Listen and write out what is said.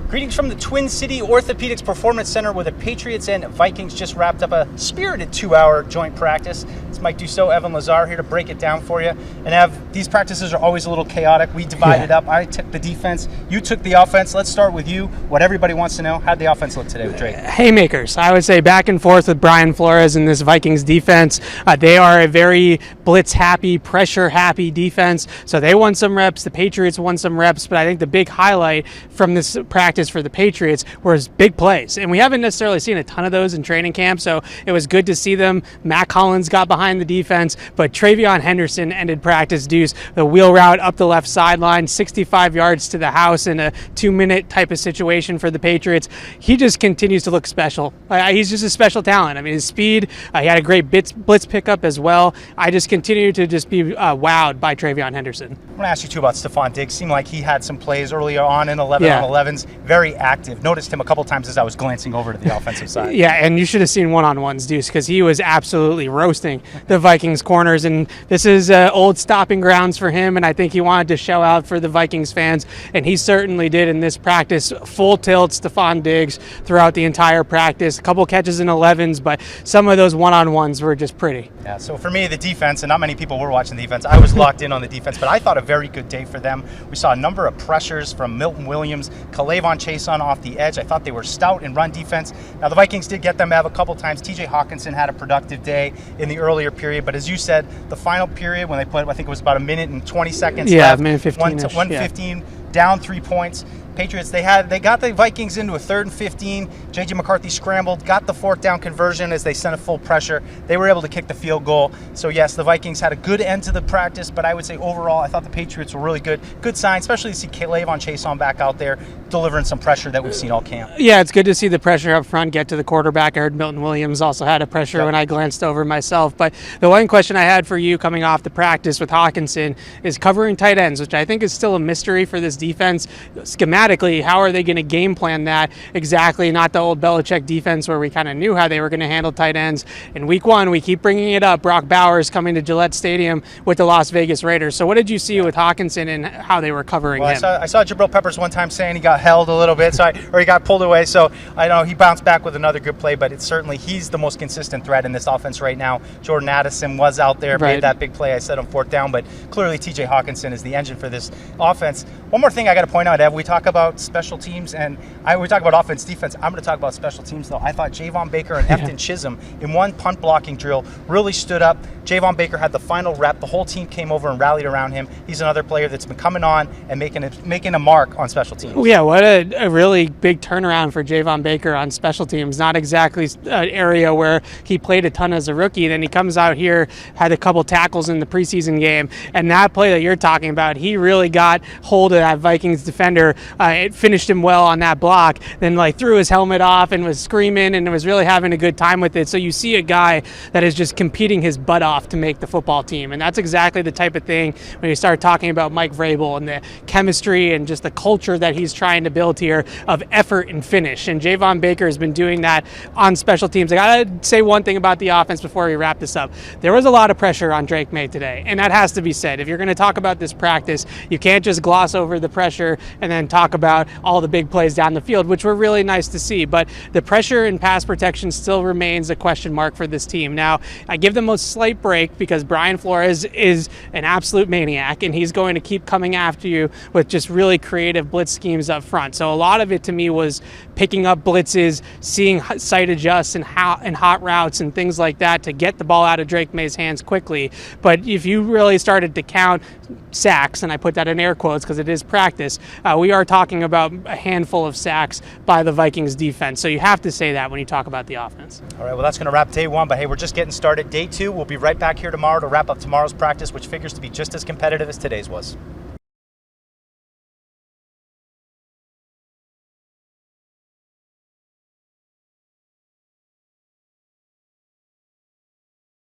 Greetings from the Twin City Orthopedics Performance Center, where the Patriots and Vikings just wrapped up a spirited 2-hour joint practice. It's Mike Dussault, Evan Lazar here to break it down for you. And these practices are always a little chaotic. We divided up. I took the defense. You took the offense. Let's start with you. What everybody wants to know, how'd the offense look today with Drake? Haymakers. I would say back and forth with Brian Flores in this Vikings defense. They are a very blitz-happy, pressure-happy defense. So they won some reps. The Patriots won some reps. But I think the big highlight from this practice for the Patriots was big plays, and we haven't necessarily seen a ton of those in training camp, so it was good to see them. Matt Collins got behind the defense, but TreVeyon Henderson ended practice deuce the wheel route up the left sideline, 65 yards to the house in a 2-minute type of situation for the Patriots. He just continues to look special. He's just a special talent. I mean, his speed, he had a great blitz pickup as well. I just continue to just be wowed by TreVeyon Henderson. I'm going to ask you too about Stefon. Seemed like he had some plays earlier on in 11-on-11s. Very active. Noticed him a couple times as I was glancing over to the offensive side. Yeah, and you should have seen one-on-ones, Deuce, because he was absolutely roasting the Vikings corners, and this is old stopping grounds for him, and I think he wanted to show out for the Vikings fans, and he certainly did in this practice. Full tilt Stefon Diggs throughout the entire practice. A couple catches in 11s, but some of those one-on-ones were just pretty. Yeah, so for me, the defense, and not many people were watching the defense, I was locked in on the defense, but I thought a very good day for them. We saw a number of pressures from Milton Williams, Calais Chason off the edge. I thought they were stout in run defense. Now, the Vikings did get them to have a couple times. TJ Hawkinson had a productive day in the earlier period, but as you said, the final period when they played, I think it was about a minute and 20 seconds left. Yeah, minute 15. 1:15, down 3 points. Patriots, they got the Vikings into a 3rd and 15. J.J. McCarthy scrambled, got the 4th down conversion as they sent a full pressure. They were able to kick the field goal. So, yes, the Vikings had a good end to the practice, but I would say overall I thought the Patriots were really good. Good sign, especially to see Calais Chason back out there delivering some pressure that we've seen all camp. Yeah, it's good to see the pressure up front get to the quarterback. I heard Milton Williams also had a pressure when I glanced over myself. But the one question I had for you coming off the practice with Hawkinson is covering tight ends, which I think is still a mystery for this defense. Schematically, how are they going to game plan that exactly? Not the old Belichick defense where we kind of knew how they were going to handle tight ends. In week 1, we keep bringing it up. Brock Bowers coming to Gillette Stadium with the Las Vegas Raiders. So what did you see with Hawkinson and how they were covering him? I saw Jabril Peppers one time saying he got held a little bit, or he got pulled away. So I know he bounced back with another good play, but it's certainly he's the most consistent threat in this offense right now. Jordan Addison was out there, made that big play I said on 4th down, but clearly TJ Hawkinson is the engine for this offense. One more thing I got to point out, Ev, we talk about special teams, and we talk about offense, defense. I'm going to talk about special teams, though. I thought Javon Baker and Efton Chisholm in one punt blocking drill really stood up. Javon Baker had the final rep. The whole team came over and rallied around him. He's another player that's been coming on and making a mark on special teams. Yeah, what a really big turnaround for Javon Baker on special teams. Not exactly an area where he played a ton as a rookie. Then he comes out here, had a couple tackles in the preseason game, and that play that you're talking about, he really got hold of that Vikings defender. It finished him well on that block, then threw his helmet off and was screaming and was really having a good time with it. So you see a guy that is just competing his butt off to make the football team, and that's exactly the type of thing when you start talking about Mike Vrabel and the chemistry and just the culture that he's trying to build here of effort and finish. And Javon Baker has been doing that on special teams. I gotta say one thing about the offense before we wrap this up. There was a lot of pressure on Drake May today, and that has to be said. If you're going to talk about this practice, you can't just gloss over the pressure and then talk about all the big plays down the field, which were really nice to see. But the pressure and pass protection still remains a question mark for this team. Now, I give them a slight break because Brian Flores is an absolute maniac, and he's going to keep coming after you with just really creative blitz schemes up front. So a lot of it to me was picking up blitzes, seeing sight adjusts and hot routes and things like that to get the ball out of Drake May's hands quickly. But if you really started to count sacks, and I put that in air quotes because it is practice, we are talking about a handful of sacks by the Vikings defense. So you have to say that when you talk about the offense. All right, well, that's going to wrap day 1, but hey, we're just getting started. Day 2, we'll be right back here tomorrow to wrap up tomorrow's practice, which figures to be just as competitive as today's was.